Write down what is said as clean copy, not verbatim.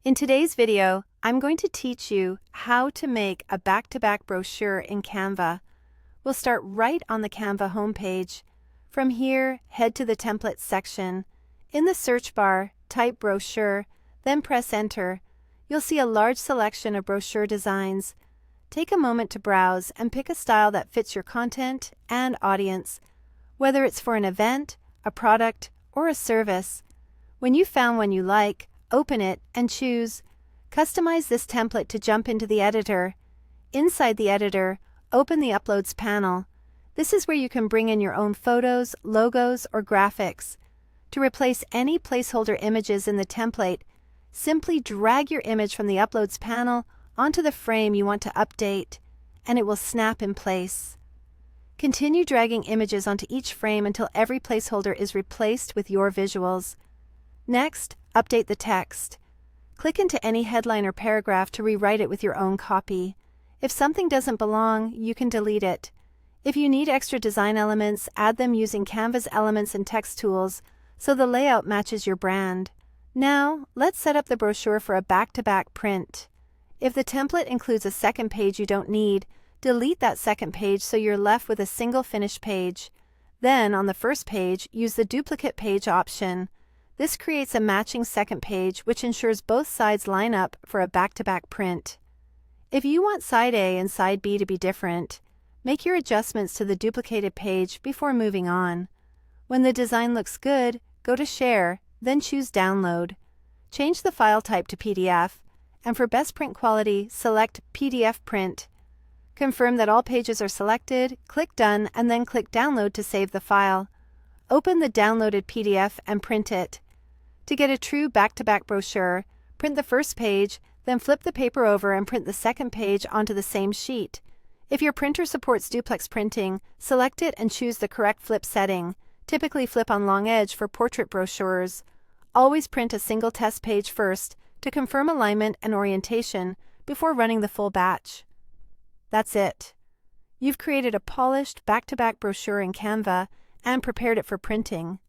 In today's video, I'm going to teach you how to make a back-to-back brochure in Canva. We'll start right on the Canva homepage. From here, head to the Templates section. In the search bar, type brochure, then press enter. You'll see a large selection of brochure designs. Take a moment to browse and pick a style that fits your content and audience, whether it's for an event, a product, or a service. When you've found one you like, open it and choose. Customize this template to jump into the editor. Inside the editor, open the Uploads panel. This is where you can bring in your own photos, logos, or graphics. To replace any placeholder images in the template, simply drag your image from the Uploads panel onto the frame you want to update, and it will snap in place. Continue dragging images onto each frame until every placeholder is replaced with your visuals. Next, update the text. Click into any headline or paragraph to rewrite it with your own copy. If something doesn't belong, you can delete it. If you need extra design elements, add them using Canva's Elements and Text tools so the layout matches your brand. Now, let's set up the brochure for a back-to-back print. If the template includes a second page you don't need, delete that second page so you're left with a single finished page. Then, on the first page, use the duplicate page option. This creates a matching second page, which ensures both sides line up for a back-to-back print. If you want side A and side B to be different, make your adjustments to the duplicated page before moving on. When the design looks good, go to Share, then choose Download. Change the file type to PDF, and for best print quality, select PDF Print. Confirm that all pages are selected, click Done, and then click Download to save the file. Open the downloaded PDF and print it. To get a true back-to-back brochure, print the first page, then flip the paper over and print the second page onto the same sheet. If your printer supports duplex printing, select it and choose the correct flip setting. Typically flip on long edge for portrait brochures. Always print a single test page first to confirm alignment and orientation before running the full batch. That's it. You've created a polished back-to-back brochure in Canva and prepared it for printing.